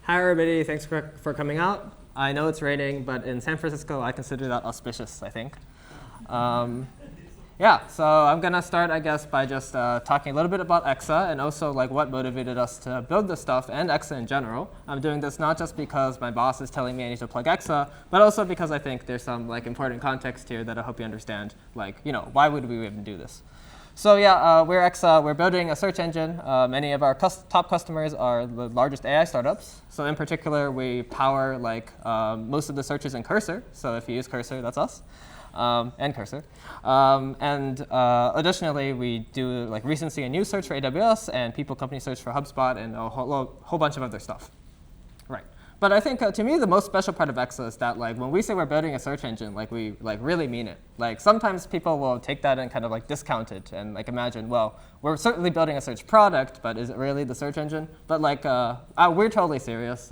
Hi, everybody. Thanks for coming out. I know it's raining, but in San Francisco, I consider that auspicious, I think. Yeah, so I'm going to start, I guess, by just talking a little bit about Exa and also like what motivated us to build this stuff and Exa in general. I'm doing this not just because my boss is telling me I need to plug Exa, but also because I think there's some like important context here that I hope you understand. Like, why would we even do this? So yeah, we're Exa. We're building a search engine. Many of our top customers are the largest AI startups. So in particular, we power like most of the searches in Cursor. So if you use Cursor, that's us. And Cursor. Additionally, we do like recency and news search for AWS and people company search for HubSpot and a whole bunch of other stuff. Right. But I think to me the most special part of Exa is that like when we say we're building a search engine, like we like really mean it. Like sometimes people will take that and kind of like discount it and like imagine, well, we're certainly building a search product, but is it really the search engine? But like we're totally serious.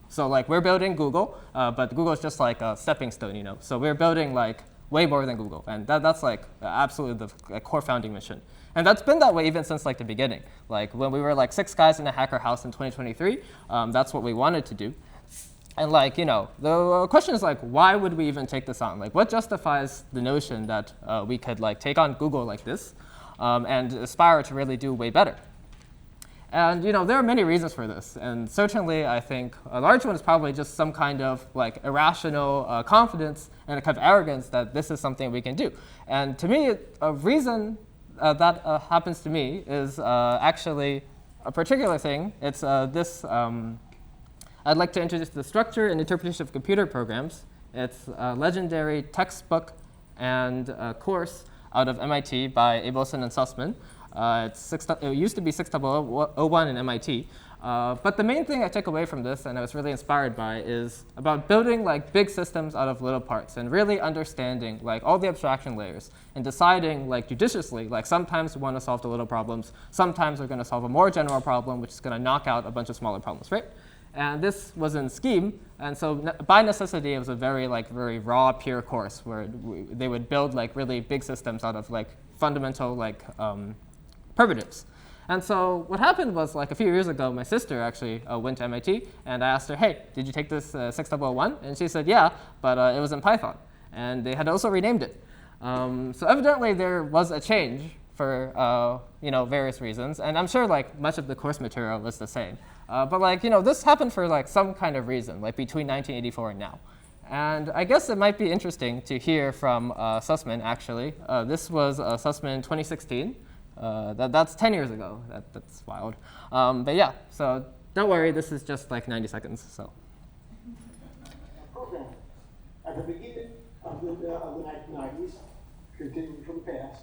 So like we're building Google, but Google is just like a stepping stone, So we're building like way more than Google, and that's like absolutely the core founding mission. And that's been that way even since like the beginning. Like when we were like 6 guys in a hacker house in 2023, that's what we wanted to do. And like the question is like, why would we even take this on? Like, what justifies the notion that we could like take on Google like this and aspire to really do way better? And there are many reasons for this, and certainly I think a large one is probably just some kind of like irrational confidence and a kind of arrogance that this is something we can do. And to me, a reason that happens to me is actually a particular thing. It's this. I'd like to introduce the structure and interpretation of computer programs. It's a legendary textbook and course out of MIT by Abelson and Sussman. It used to be 6001 in MIT. But the main thing I took away from this, and I was really inspired by, is about building like big systems out of little parts and really understanding like all the abstraction layers and deciding like judiciously, like sometimes we want to solve the little problems, sometimes we're going to solve a more general problem, which is going to knock out a bunch of smaller problems, right? And this was in Scheme, and so by necessity, it was a very raw, pure course where they would build like really big systems out of like fundamental like primitives. And so what happened was like a few years ago, my sister actually went to MIT, and I asked her, hey, did you take this 6001? And she said, yeah, but it was in Python. And they had also renamed it. So evidently there was a change for various reasons, and I'm sure like much of the course material was the same. But like this happened for like some kind of reason, like between 1984 and now. And I guess it might be interesting to hear from Sussman actually. This was Sussman 2016. That's 10 years ago. That's wild. But yeah, so don't worry, this is just like 90 seconds. So. Program. At the beginning of the 1990s, continuing from the past,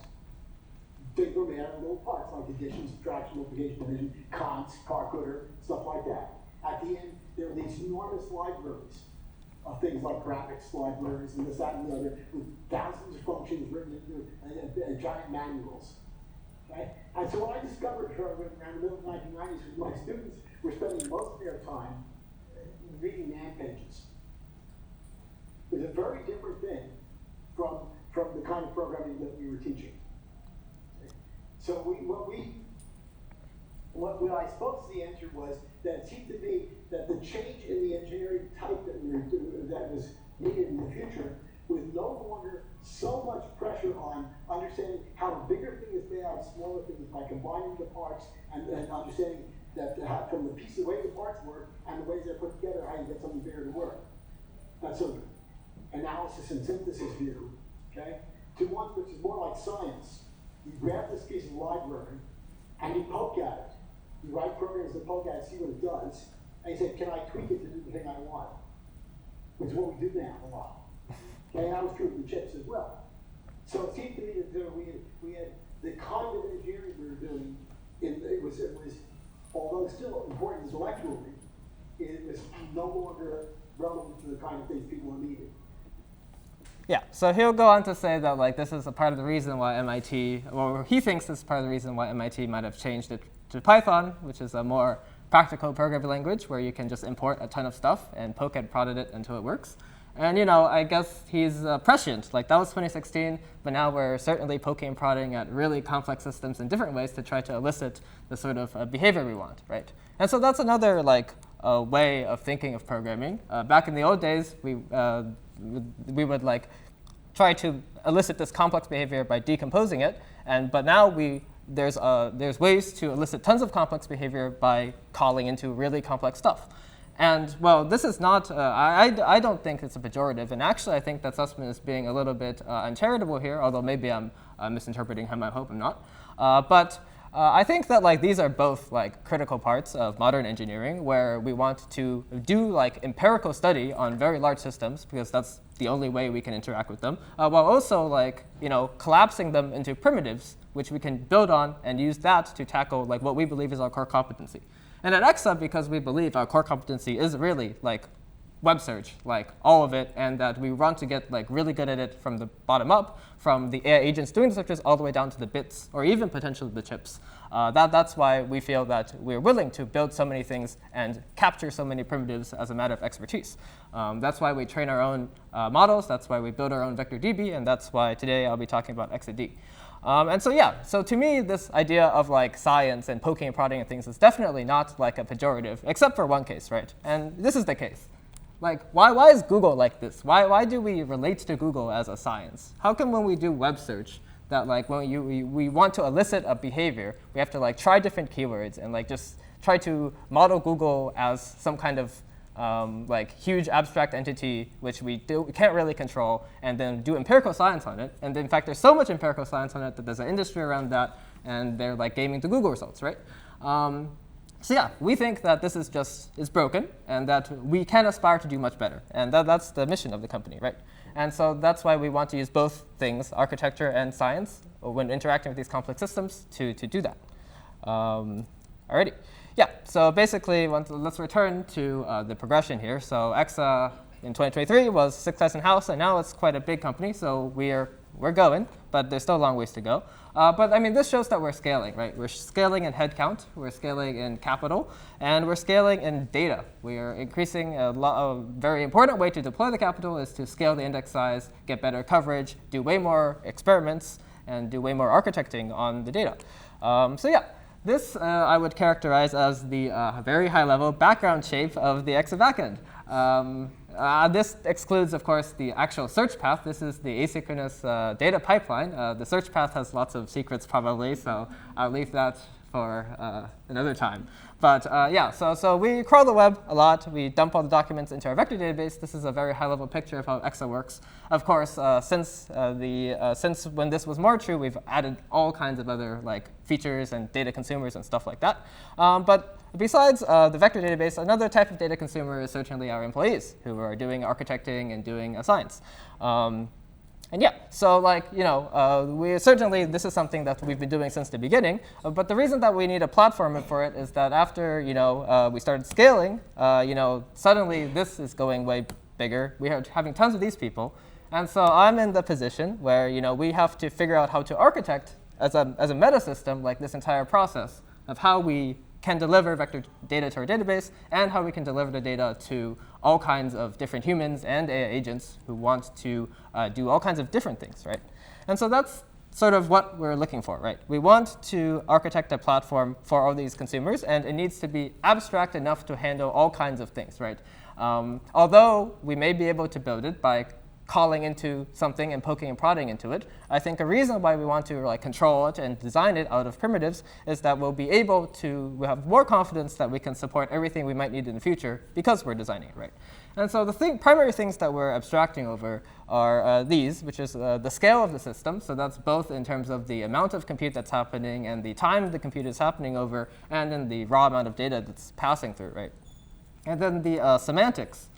big were made out of little parts like addition, subtraction, multiplication, division, cons, car-codr, stuff like that. At the end, there were these enormous libraries of things like graphics libraries and this, that, and the other, with thousands of functions written into giant manuals. Okay? And so what I discovered around the middle of the 1990s was my students were spending most of their time reading man pages. It was a very different thing from the kind of programming that we were teaching. So what I suppose the answer was that it seemed to be that the change in the engineering type that was needed in the future with no longer so much pressure on understanding how a bigger thing is made out of smaller things by combining the parts and understanding that how, from the piece of the way the parts work and the ways they're put together, how you get something bigger to work. That's sort of analysis and synthesis view, okay? To one which is more like science. You grab this piece of library and you poke at it. You write programs that poke at it, see what it does, and you say, can I tweak it to do the thing I want? Which is what we do now a lot. Okay, and that was true of the chips as well. So it seemed to me that we had the kind of engineering we were doing, it was although still important intellectually, it was no longer relevant to the kind of things people are needing. Yeah, so he'll go on to say that like this is a part of the reason why MIT, or he thinks this is part of the reason why MIT might have changed it to Python, which is a more practical programming language where you can just import a ton of stuff and poke and prod at it until it works. And I guess he's prescient. Like that was 2016, but now we're certainly poking and prodding at really complex systems in different ways to try to elicit the sort of behavior we want, right? And so that's another like way of thinking of programming. Back in the old days, we would like try to elicit this complex behavior by decomposing it, but now there's ways to elicit tons of complex behavior by calling into really complex stuff. And well, this is not, I don't think it's a pejorative, and actually I think that Sussman is being a little bit uncharitable here, although maybe I'm misinterpreting him, I hope I'm not. But I think that like these are both like critical parts of modern engineering, where we want to do like empirical study on very large systems, because that's the only way we can interact with them, while also like collapsing them into primitives, which we can build on and use that to tackle like what we believe is our core competency. And at Exa, because we believe our core competency is really like web search, like all of it, and that we want to get like really good at it from the bottom up, from the AI agents doing the searches all the way down to the bits, or even potentially the chips. That's why we feel that we're willing to build so many things and capture so many primitives as a matter of expertise. That's why we train our own models, that's why we build our own vector DB, and that's why today I'll be talking about Exa-D. And so yeah, so to me, this idea of like science and poking and prodding and things is definitely not like a pejorative, except for one case, right? And this is the case. Like, why is Google like this? Why do we relate to Google as a science? How come when we do web search, that like when we want to elicit a behavior, we have to like try different keywords and like just try to model Google as some kind of like huge abstract entity which we can't really control, and then do empirical science on it. And in fact, there's so much empirical science on it that there's an industry around that, and they're like gaming the Google results, right? So yeah, we think that this is broken, and that we can aspire to do much better. And that's the mission of the company, right? And so that's why we want to use both things, architecture and science, when interacting with these complex systems to do that. Alrighty. Yeah, so basically, let's return to the progression here. So Exa in 2023 was 6 guys in house, and now it's quite a big company. So we're going, but there's still a long ways to go. But I mean, this shows that we're scaling, right? We're scaling in headcount, we're scaling in capital, and we're scaling in data. We are increasing a very important way to deploy the capital is to scale the index size, get better coverage, do way more experiments, and do way more architecting on the data. So yeah. This I would characterize as the very high-level background shape of the Exa backend. This excludes, of course, the actual search path. This is the asynchronous data pipeline. The search path has lots of secrets, probably, so I'll leave that for another time. But yeah, so we crawl the web a lot. We dump all the documents into our vector database. This is a very high-level picture of how Exa works. Of course, since when this was more true, we've added all kinds of other like features and data consumers and stuff like that. But besides the vector database, another type of data consumer is certainly our employees who are doing architecting and doing science. And yeah, so like, we certainly, this is something that we've been doing since the beginning. But the reason that we need a platform for it is that after, we started scaling, suddenly this is going way bigger. We are having tons of these people. And so I'm in the position where, we have to figure out how to architect as a meta system, like this entire process of how we can deliver vector data to our database, and how we can deliver the data to all kinds of different humans and AI agents who want to do all kinds of different things, right? And so that's sort of what we're looking for, right? We want to architect a platform for all these consumers, and it needs to be abstract enough to handle all kinds of things, right? Although we may be able to build it by calling into something and poking and prodding into it, I think a reason why we want to control it and design it out of primitives is that we'll have more confidence that we can support everything we might need in the future because we're designing it, right? And so the primary things that we're abstracting over are these, which is the scale of the system. So that's both in terms of the amount of compute that's happening and the time the compute is happening over, and then the raw amount of data that's passing through, right? And then the semantics.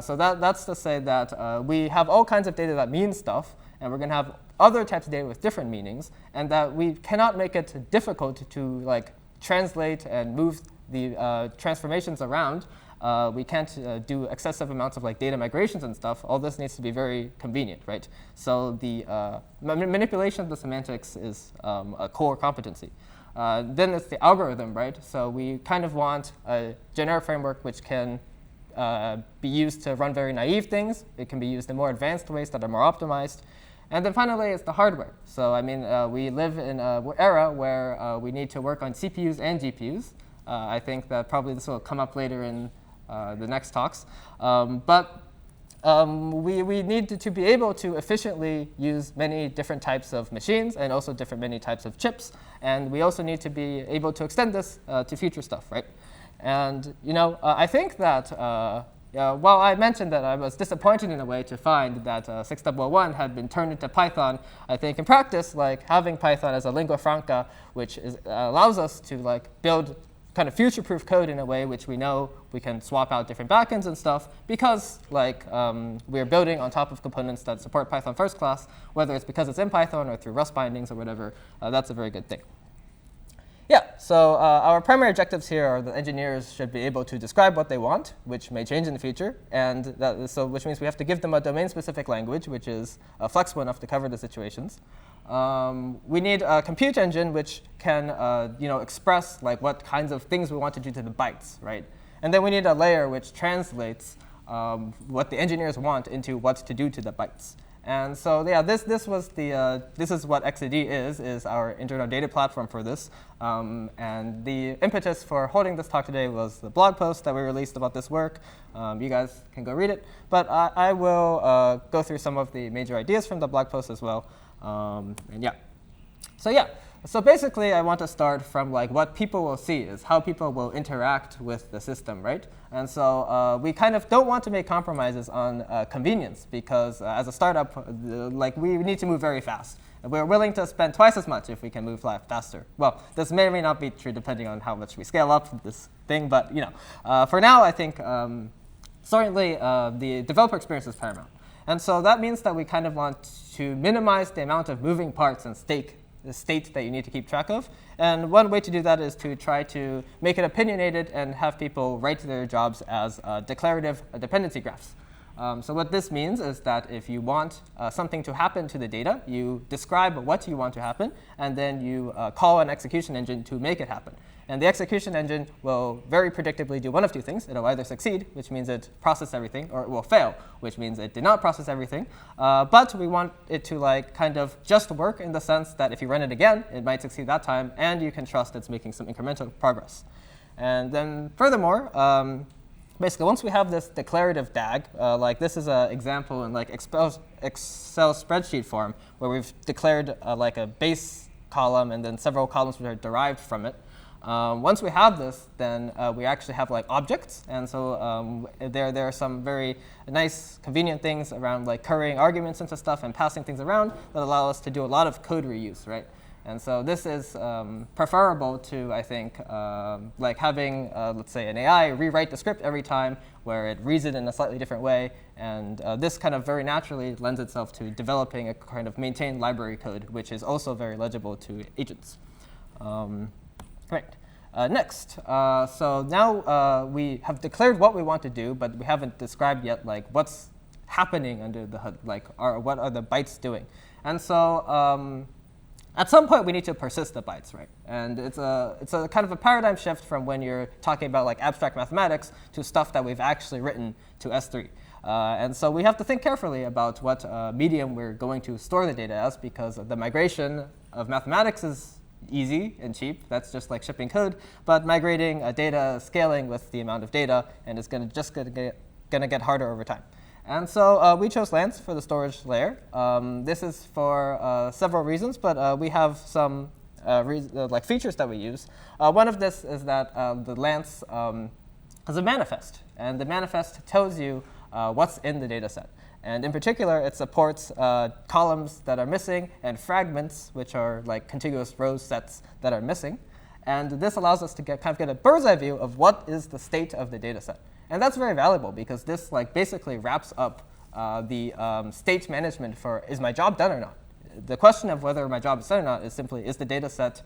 So that's to say that we have all kinds of data that means stuff, and we're going to have other types of data with different meanings, and that we cannot make it difficult to translate and move the transformations around. We can't do excessive amounts of data migrations and stuff. All this needs to be very convenient, right? So the manipulation of the semantics is a core competency. Then it's the algorithm, right? So we kind of want a generic framework which can be used to run very naive things. It can be used in more advanced ways that are more optimized. And then finally, it's the hardware. So I mean, we live in an era where we need to work on CPUs and GPUs. I think that probably this will come up later in the next talks. We need to be able to efficiently use many different types of machines and also many types of chips. And we also need to be able to extend this to future stuff, right? And I think that while I mentioned that I was disappointed in a way to find that 6.1 had been turned into Python, I think in practice, like having Python as a lingua franca, which allows us to like build kind of future-proof code in a way which we know we can swap out different backends and stuff because like we're building on top of components that support Python first class, whether it's because it's in Python or through Rust bindings or whatever, that's a very good thing. Yeah, so our primary objectives here are that engineers should be able to describe what they want, which may change in the future, and which means we have to give them a domain-specific language, which is flexible enough to cover the situations. We need a compute engine which can express like what kinds of things we want to do to the bytes, right? And then we need a layer which translates what the engineers want into what to do to the bytes. And so yeah, this is what Exa-D is our internal data platform for this. And the impetus for holding this talk today was the blog post that we released about this work. You guys can go read it. But I will go through some of the major ideas from the blog post as well. So basically, I want to start from like what people will see is how people will interact with the system, right? And so we kind of don't want to make compromises on convenience because as a startup, we need to move very fast. We're willing to spend twice as much if we can move faster. Well, this may or may not be true depending on how much we scale up this thing, but for now, I think certainly the developer experience is paramount. And so that means that we kind of want to minimize the amount of moving parts and the state that you need to keep track of. And one way to do that is to try to make it opinionated and have people write their jobs as declarative dependency graphs. So what this means is that if you want something to happen to the data, you describe what you want to happen, and then you call an execution engine to make it happen. And the execution engine will very predictably do one of two things. It'll either succeed, which means it processed everything, or it will fail, which means it did not process everything. But we want it to kind of just work in the sense that if you run it again, it might succeed that time, and you can trust it's making some incremental progress. And then furthermore, basically, once we have this declarative DAG, this is an example in Excel spreadsheet form where we've declared a base column and then several columns which are derived from it. Once we have this, then we actually have objects, and so there are some very nice, convenient things around currying arguments into stuff and passing things around that allow us to do a lot of code reuse, right? And so this is preferable to, I think, having, let's say, an AI rewrite the script every time where it reads it in a slightly different way. And this kind of very naturally lends itself to developing a kind of maintained library code, which is also very legible to agents. Right. Next, so now we have declared what we want to do, but we haven't described yet what's happening under the hood, what are the bytes doing. And so at some point, we need to persist the bytes, right? And it's a kind of a paradigm shift from when you're talking about abstract mathematics to stuff that we've actually written to S3. And so we have to think carefully about what medium we're going to store the data as, because the migration of mathematics is easy and cheap. That's just like shipping code. But migrating data, scaling with the amount of data, and it's going to get harder over time. And so we chose Lance for the storage layer. This is for several reasons, but we have some features that we use. One of this is that the Lance has a manifest, and the manifest tells you what's in the data set. And in particular, it supports columns that are missing and fragments, which are contiguous row sets that are missing. And this allows us to get a bird's eye view of what is the state of the data set. And that's very valuable because this basically wraps up the state management for is my job done or not. The question of whether my job is done or not is simply is the data set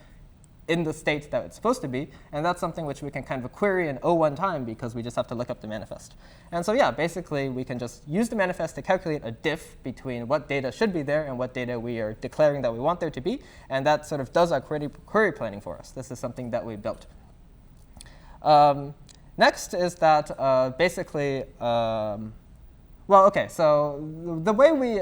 in the state that it's supposed to be, and that's something which we can kind of query in O1 time because we just have to look up the manifest. And so yeah, basically we can just use the manifest to calculate a diff between what data should be there and what data we are declaring that we want there to be, and that sort of does our query planning for us. This is something that we built. Next is that basically, so the way we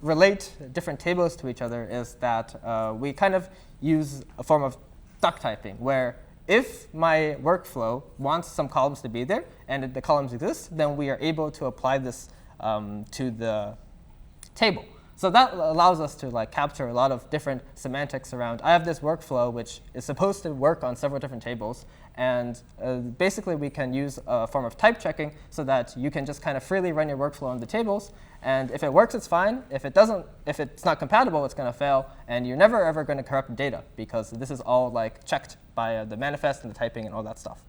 relate different tables to each other is that we kind of use a form of duck typing, where if my workflow wants some columns to be there and the columns exist, then we are able to apply this to the table. So that allows us to like capture a lot of different semantics around, I have this workflow which is supposed to work on several different tables, and basically we can use a form of type checking so that you can just kind of freely run your workflow on the tables, and if it works, it's fine. If it doesn't, if it's not compatible, it's going to fail, and you're never ever going to corrupt data because this is all like checked by the manifest and the typing and all that stuff.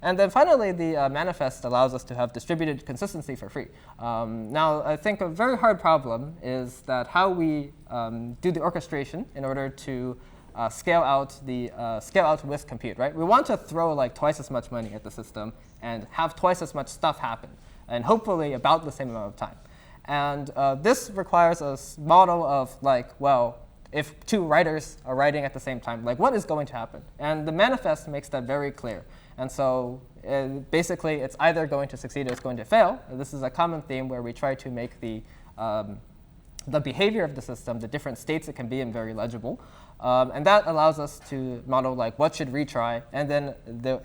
And then finally, the manifest allows us to have distributed consistency for free. Now, I think a very hard problem is that how we do the orchestration in order to scale out with compute, right? We want to throw like twice as much money at the system and have twice as much stuff happen, and hopefully about the same amount of time. And this requires a model of like, well, if two writers are writing at the same time, like what is going to happen? And the manifest makes that very clear. And so basically, it's either going to succeed or it's going to fail. This is a common theme where we try to make the behavior of the system, the different states it can be in, very legible. And that allows us to model like what should retry, and then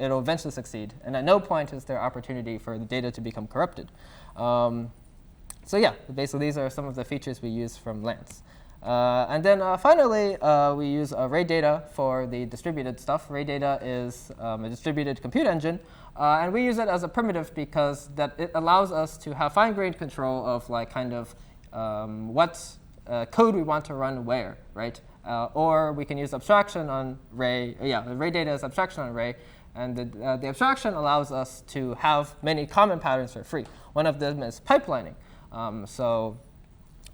it'll eventually succeed. And at no point is there opportunity for the data to become corrupted. So yeah, basically these are some of the features we use from Lance. And then finally, we use array data for the distributed stuff. Array data is a distributed compute engine, and we use it as a primitive because that it allows us to have fine-grained control of like kind of what code we want to run where, right? Or we can use abstraction on array. Array data is abstraction on array, and the abstraction allows us to have many common patterns for free. One of them is pipelining.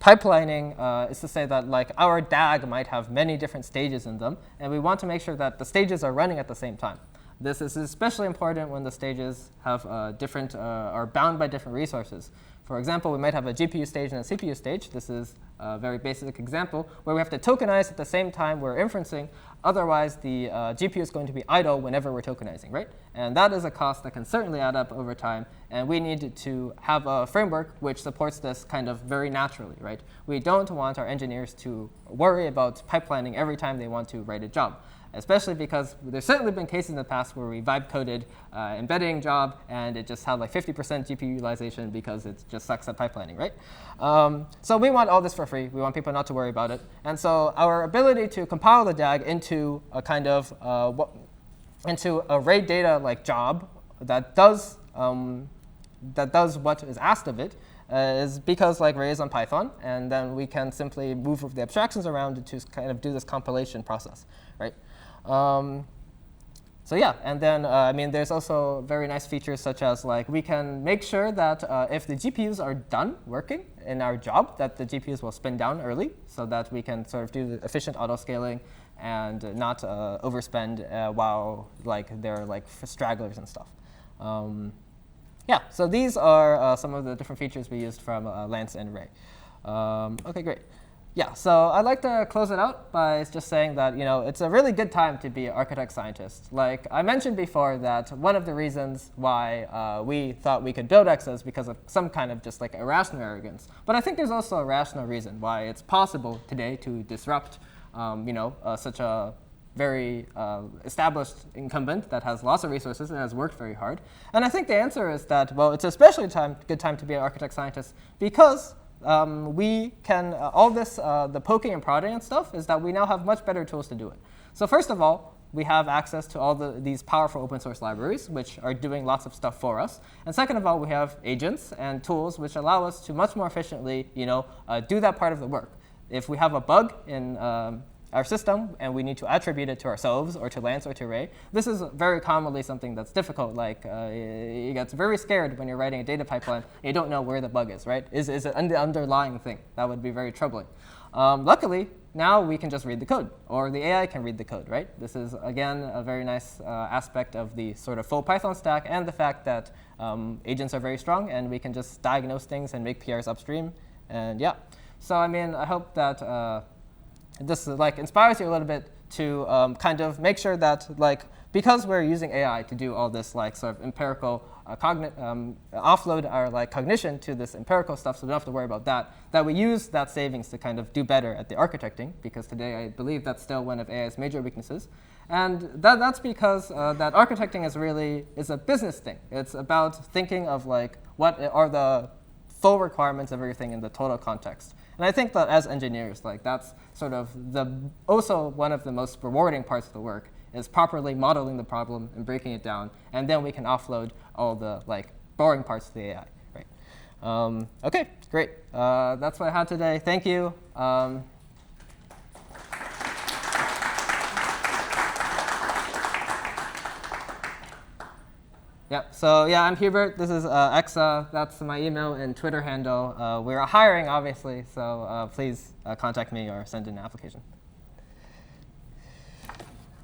Pipelining is to say that like our DAG might have many different stages in them, and we want to make sure that the stages are running at the same time. This is especially important when the stages have are bound by different resources. For example, we might have a GPU stage and a CPU stage. This is a very basic example where we have to tokenize at the same time we're inferencing. Otherwise, the GPU is going to be idle whenever we're tokenizing, right? And that is a cost that can certainly add up over time. And we need to have a framework which supports this kind of very naturally, right? We don't want our engineers to worry about pipelining every time they want to write a job, especially because there's certainly been cases in the past where we vibe coded embedding job and it just had like 50% GPU utilization because it just sucks at pipelining, right? So we want all this for free. We want people not to worry about it. And so our ability to compile the DAG into a kind of into array data like job that does what is asked of it is because like array is on Python, and then we can simply move the abstractions around to kind of do this compilation process, right? So yeah, and then I mean, there's also very nice features such as like we can make sure that if the GPUs are done working in our job, that the GPUs will spin down early, so that we can sort of do the efficient auto scaling and not overspend while like there are like stragglers and stuff. Yeah, so these are some of the different features we used from Lance and Ray. OK, great. Yeah, so I'd like to close it out by just saying that it's a really good time to be an architect scientist. Like I mentioned before, that one of the reasons why we thought we could build Exa is because of some kind of just like irrational arrogance. But I think there's also a rational reason why it's possible today to disrupt such a very established incumbent that has lots of resources and has worked very hard. And I think the answer is that, well, it's especially good time to be an architect scientist because we can, all this, the poking and prodding and stuff, is that we now have much better tools to do it. So first of all, we have access to all these powerful open source libraries, which are doing lots of stuff for us. And second of all, we have agents and tools which allow us to much more efficiently do that part of the work. If we have a bug in our system and we need to attribute it to ourselves or to Lance or to Ray, this is very commonly something that's difficult. Like you get very scared when you're writing a data pipeline and you don't know where the bug is, right? Is it an underlying thing? That would be very troubling. Luckily, now we can just read the code, or the AI can read the code, right? This is, again, a very nice aspect of the sort of full Python stack, and the fact that agents are very strong, and we can just diagnose things and make PRs upstream. And yeah, so I mean, I hope that this like inspires you a little bit to kind of make sure that, like, because we're using AI to do all this like sort of empirical offload our like cognition to this empirical stuff, so we don't have to worry about that, that we use that savings to kind of do better at the architecting, because today I believe that's still one of AI's major weaknesses. And that's because that architecting is a business thing. It's about thinking of like what are the full requirements of everything in the total context. And I think that as engineers, like that's sort of also one of the most rewarding parts of the work, is properly modeling the problem and breaking it down, and then we can offload all the like boring parts of the AI. Right? OK, great. That's what I had today. Thank you. Yeah. So yeah, I'm Hubert. This is Exa. That's my email and Twitter handle. We're hiring, obviously, so please contact me or send in an application.